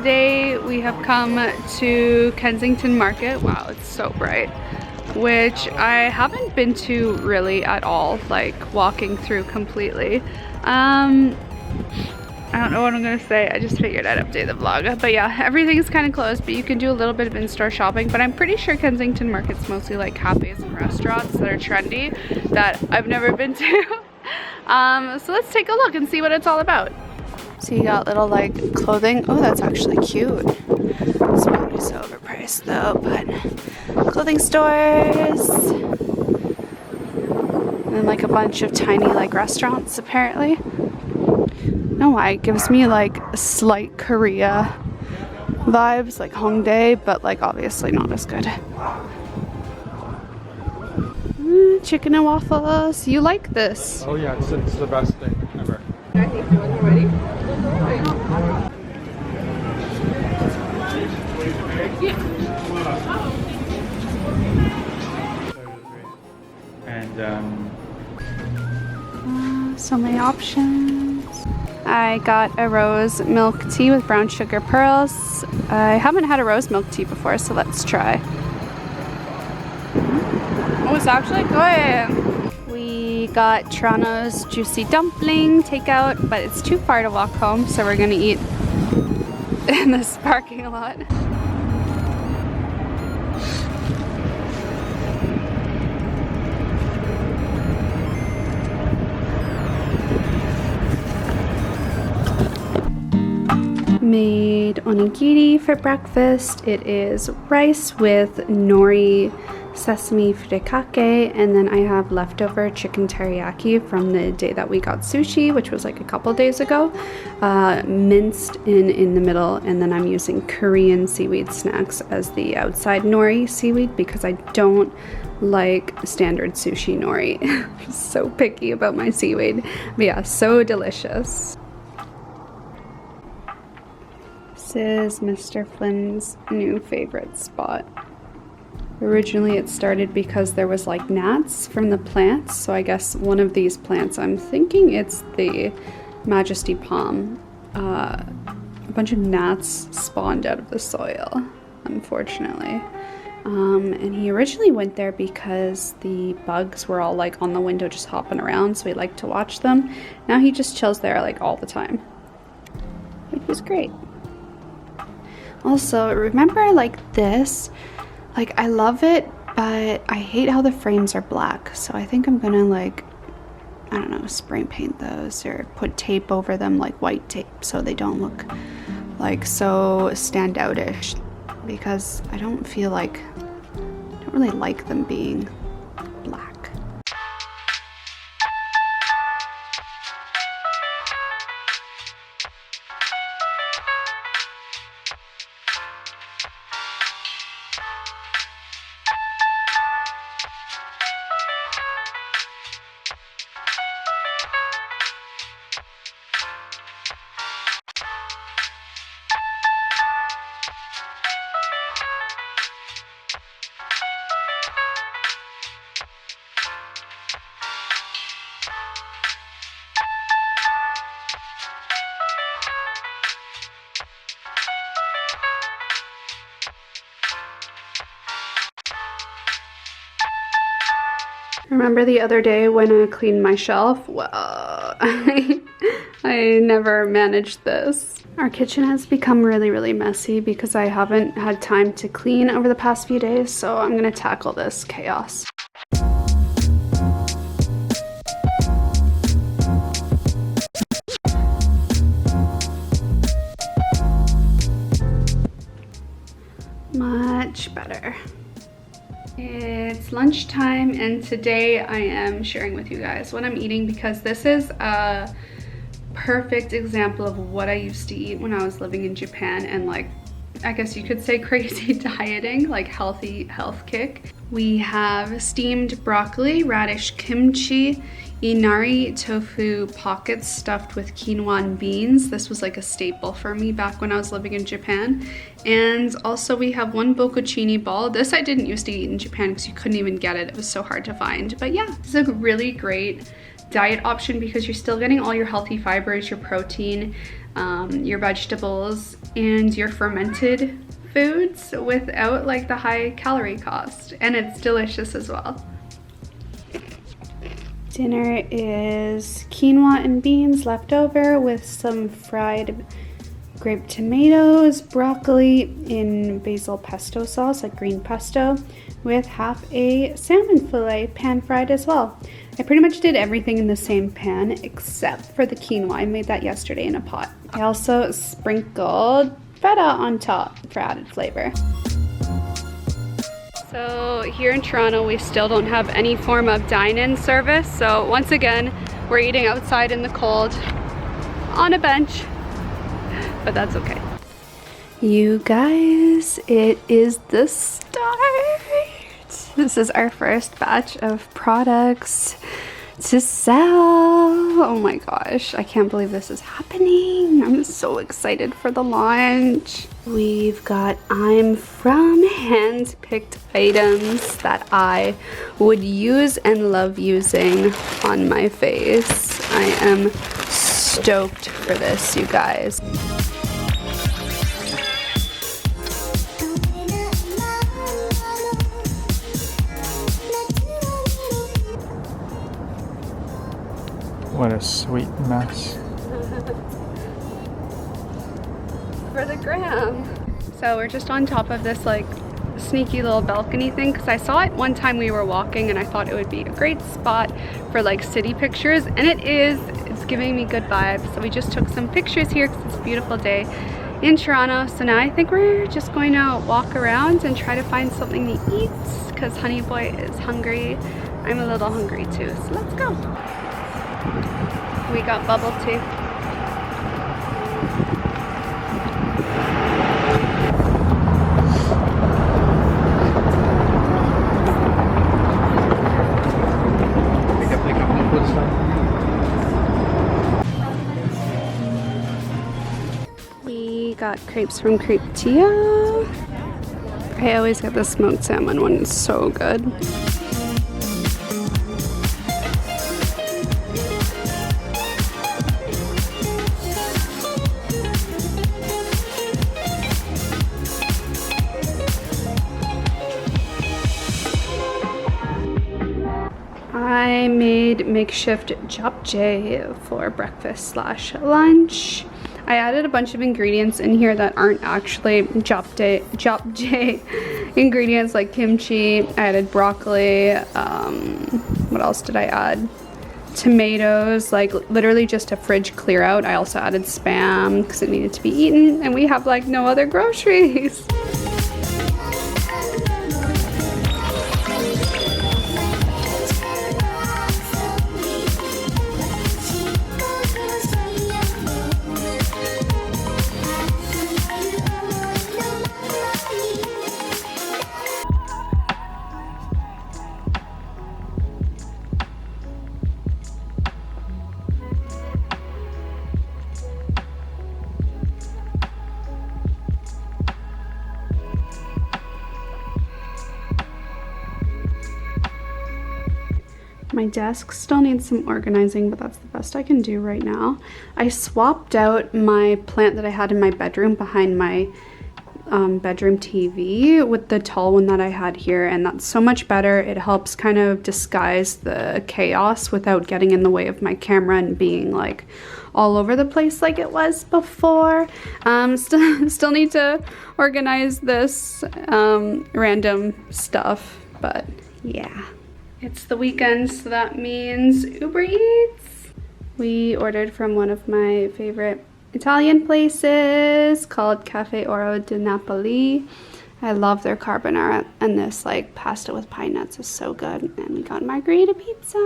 today we have come to Kensington Market. Wow, it's so bright. Which I haven't been to really at all, like walking through completely. I don't know what I'm gonna say. I just figured I'd update the vlog. But yeah, everything's kind of closed, but you can do a little bit of in-store shopping. But I'm pretty sure Kensington Market's mostly like cafes and restaurants that are trendy that I've never been to. So let's take a look and see what it's all about. So you got little like clothing. Oh, that's actually cute. It's probably so overpriced though, but clothing stores. And then like a bunch of tiny like restaurants apparently. I don't know why, it gives me like slight Korea vibes, like Hongdae, but like obviously not as good. Chicken and waffles. You like this? Oh yeah, it's the best thing ever. And so many options. I got a rose milk tea with brown sugar pearls. I haven't had a rose milk tea before, so let's try. Oh, it's actually good. We got Toronto's juicy dumpling takeout, but it's too far to walk home, so we're gonna eat in this parking lot. Made onigiri for breakfast. It is rice with nori sesame furikake, and then I have leftover chicken teriyaki from the day that we got sushi, which was like a couple days ago, minced in the middle, and then I'm using Korean seaweed snacks as the outside nori seaweed because I don't like standard sushi nori. I'm so picky about my seaweed, but yeah, so delicious. This is Mr. Flynn's new favorite spot. Originally it started because there was like gnats from the plants, so I guess one of these plants, I'm thinking it's the Majesty Palm, a bunch of gnats spawned out of the soil, unfortunately. And he originally went there because the bugs were all like on the window just hopping around, so he liked to watch them. Now he just chills there like all the time, which is great. Also, remember like this? Like, I love it, but I hate how the frames are black. So I think I'm gonna like, I don't know, spray paint those or put tape over them, like white tape, so they don't look like so standout-ish. Because I don't feel like, I don't really like them being black. Remember the other day when I cleaned my shelf? Well, I never managed this. Our kitchen has become really messy because I haven't had time to clean over the past few days, so I'm gonna tackle this chaos. Much better. It's lunchtime and today I am sharing with you guys what I'm eating because this is a perfect example of what I used to eat when I was living in Japan and like, I guess you could say crazy dieting, like healthy health kick. We have steamed broccoli, radish kimchi, inari tofu pockets stuffed with quinoa and beans. This was like a staple for me back when I was living in Japan. And also we have one bocconcini ball. This I didn't used to eat in Japan because you couldn't even get it. It was so hard to find. But yeah, this is a really great diet option because you're still getting all your healthy fibers, your protein, your vegetables and your fermented foods without like the high calorie cost, and it's delicious as well. Dinner is quinoa and beans left over with some fried grape tomatoes, broccoli in basil pesto sauce, like green pesto, with half a salmon fillet pan fried as well. I pretty much did everything in the same pan except for the quinoa. I made that yesterday in a pot. I also sprinkled feta on top for added flavor. So here in Toronto, we still don't have any form of dine-in service. So once again, we're eating outside in the cold on a bench, but that's okay. You guys, it is the start. This is our first batch of products to sell. Oh my gosh, I can't believe this is happening. I'm so excited for the launch. We've got I'm from hand-picked items that I would use and love using on my face. I am stoked for this, you guys. What a sweet mess. For the gram. So we're just on top of this like sneaky little balcony thing because I saw it one time we were walking and I thought it would be a great spot for like city pictures, and it is. It's giving me good vibes. So we just took some pictures here because it's a beautiful day in Toronto. So now I think we're just going to walk around and try to find something to eat because Honey Boy is hungry. I'm a little hungry too, so let's go. We got bubble tea. We got crepes from Crepetia. I always get the smoked salmon one, it's so good. I made makeshift japchae for breakfast slash lunch. I added a bunch of ingredients in here that aren't actually japchae ingredients, like kimchi. I added broccoli. What else did I add? Tomatoes, like literally just a fridge clear out. I also added Spam because it needed to be eaten, and we have like no other groceries. My desk still needs some organizing, but that's the best I can do right now. I swapped out my plant that I had in my bedroom behind my bedroom TV with the tall one that I had here, and that's so much better. It helps kind of disguise the chaos without getting in the way of my camera and being like all over the place like it was before. Still need to organize this random stuff, but yeah. It's the weekend, so that means Uber Eats. We ordered from one of my favorite Italian places called Cafe Oro di Napoli. I love their carbonara, and this like pasta with pine nuts is so good. And we got margherita pizza.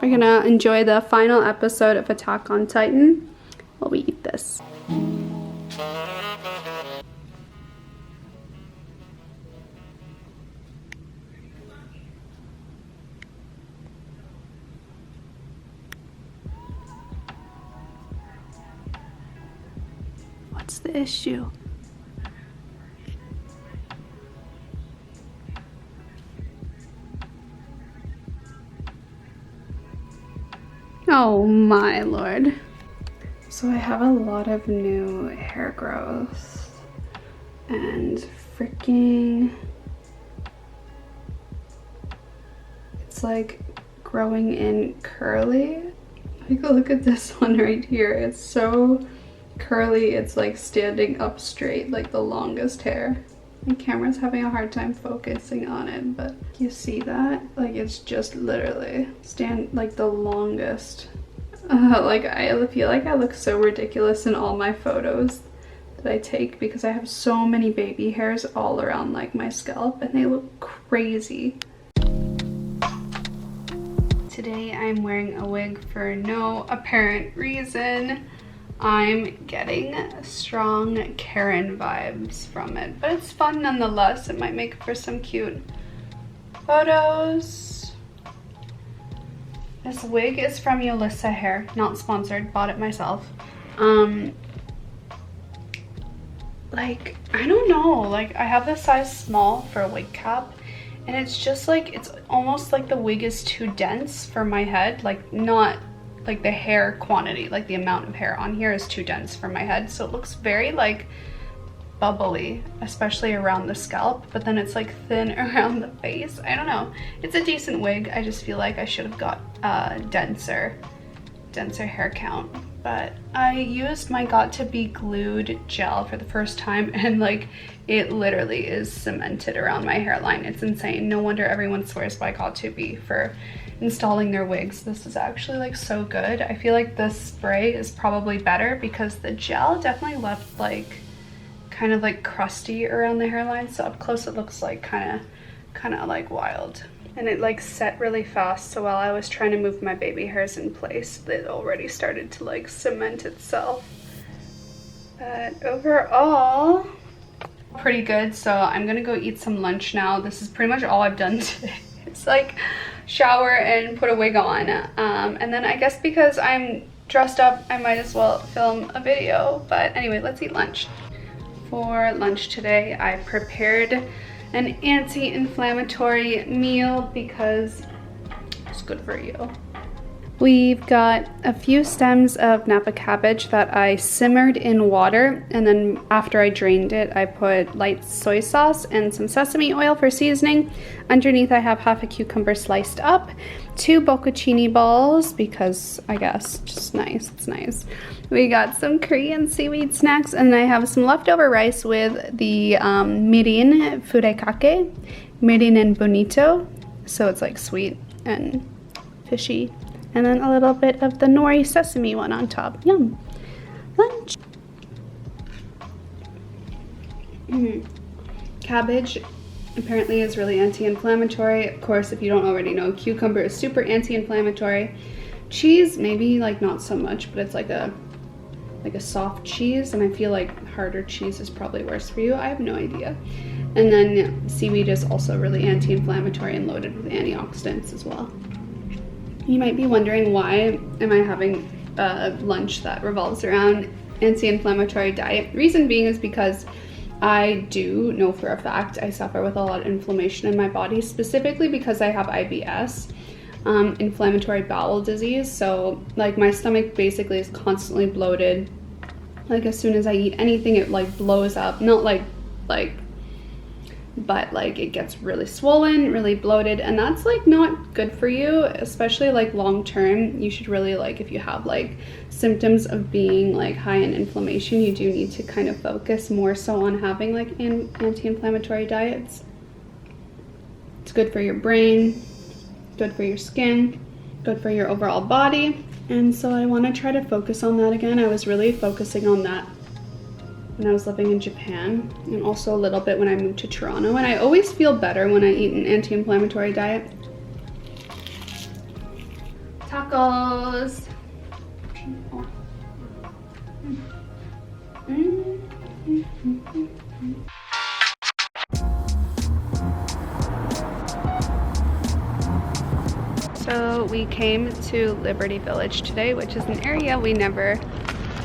We're gonna enjoy the final episode of Attack on Titan while we eat this. What's the issue? Oh my lord. So I have a lot of new hair growth and freaking, it's like growing in curly. Like, look at this one right here. It's so curly, it's like standing up straight, like the longest hair. My camera's having a hard time focusing on it, but you see that? Like, it's just literally like the longest. Like, I feel like I look so ridiculous in all my photos that I take because I have so many baby hairs all around like my scalp and they look crazy. Today I'm wearing a wig for no apparent reason. I'm getting strong Karen vibes from it, but it's fun nonetheless. It might make for some cute photos. This wig is from Yolissa Hair, not sponsored, bought it myself. Like, I don't know, like I have this size small for a wig cap, and it's just like, it's almost like the wig is too dense for my head, like not like the hair quantity, like the amount of hair on here is too dense for my head, so it looks very like bubbly, especially around the scalp, but then it's like thin around the face. I don't know, it's a decent wig. I just feel like I should have got denser hair count, but I used my Got to Be Glued gel for the first time, and like it literally is cemented around my hairline. It's insane. No wonder everyone swears by Got to Be for installing their wigs. This is actually like so good. I feel like this spray is probably better because the gel definitely left like kind of like crusty around the hairline, so up close it looks like kind of like wild, and it like set really fast, so while I was trying to move my baby hairs in place, it already started to like cement itself. But overall pretty good. So I'm gonna go eat some lunch now. This is pretty much all I've done today. It's like shower and put a wig on, and then I guess because I'm dressed up I might as well film a video. But anyway, let's eat lunch. For lunch today, I prepared an anti-inflammatory meal because it's good for you. We've got a few stems of Napa cabbage that I simmered in water, and then after I drained it, I put light soy sauce and some sesame oil for seasoning. Underneath I have half a cucumber sliced up, 2 bocconcini balls because I guess just nice, it's nice. We got some Korean seaweed snacks, and I have some leftover rice with the mirin furekake, mirin and bonito, so it's like sweet and fishy. And then a little bit of the nori sesame one on top. Yum. Lunch. Cabbage apparently is really anti-inflammatory. Of course, if you don't already know, cucumber is super anti-inflammatory. Cheese, maybe like not so much, but it's like a soft cheese, and I feel like harder cheese is probably worse for you. I have no idea. And then seaweed is also really anti-inflammatory and loaded with antioxidants as well. You might be wondering, why am I having lunch that revolves around anti-inflammatory diet? Reason being is because I do know for a fact I suffer with a lot of inflammation in my body, specifically because I have IBS, inflammatory bowel disease. So like my stomach basically is constantly bloated. Like as soon as I eat anything, it like blows up. Not but like it gets really swollen, really bloated, and that's like not good for you, especially like long term. You should really, like, if you have like symptoms of being like high in inflammation, you do need to kind of focus more so on having like anti-inflammatory diets. It's good for your brain, good for your skin, good for your overall body, and so I want to try to focus on that again. I was really focusing on that when I was living in Japan, and also a little bit when I moved to Toronto, and I always feel better when I eat an anti-inflammatory diet. Tacos. So we came to Liberty Village today, which is an area we never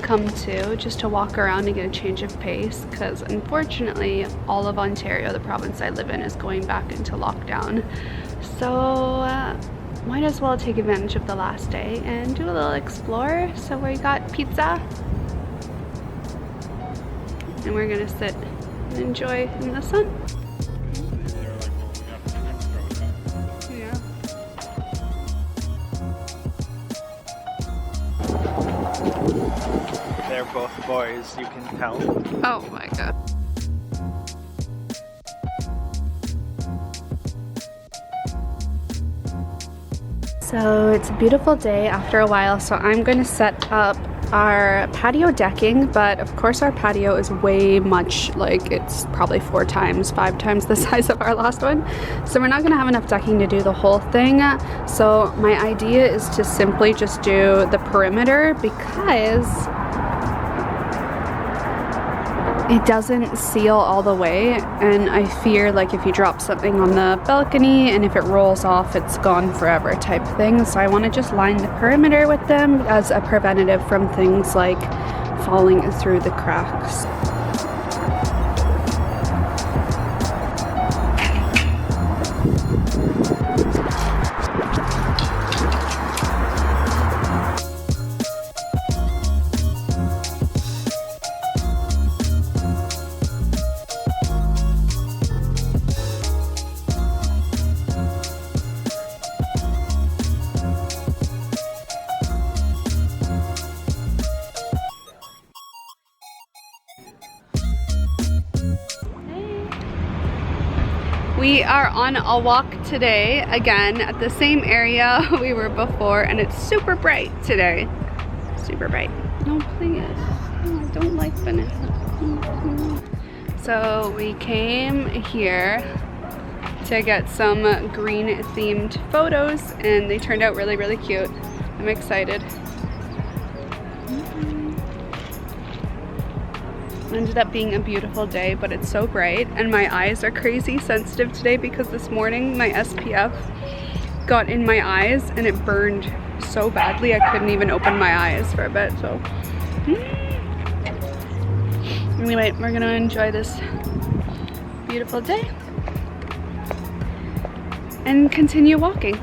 come to, just to walk around and get a change of pace, because unfortunately all of Ontario, the province I live in, is going back into lockdown. So might as well take advantage of the last day and do a little explore. So we got pizza and we're gonna sit and enjoy in the sun. Yeah. They're both boys, you can tell. Oh my god. So it's a beautiful day after a while, so I'm going to set up our patio decking, but of course our patio is way much, like it's probably 4 times, 5 times the size of our last one. So we're not going to have enough decking to do the whole thing. So my idea is to simply just do the perimeter because it doesn't seal all the way, and I fear like if you drop something on the balcony and if it rolls off, it's gone forever type thing. So I want to just line the perimeter with them as a preventative from things like falling through the cracks. We are on a walk today, again, at the same area we were before, and it's super bright today. Super bright. No, please. No, I don't like Vanessa. So we came here to get some green themed photos, and they turned out really, really cute. I'm excited. Ended up being a beautiful day, but it's so bright and my eyes are crazy sensitive today because this morning my SPF got in my eyes and it burned so badly I couldn't even open my eyes for a bit. So anyway, we're gonna enjoy this beautiful day and continue walking.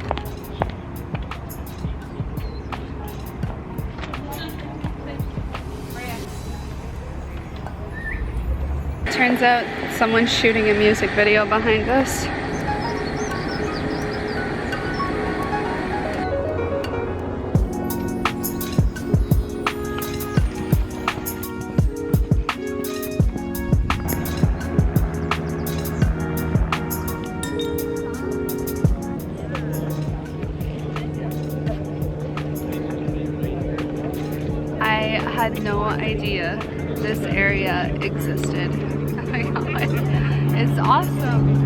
Turns out someone's shooting a music video behind us. I had no idea this area existed. Oh my god, it's awesome.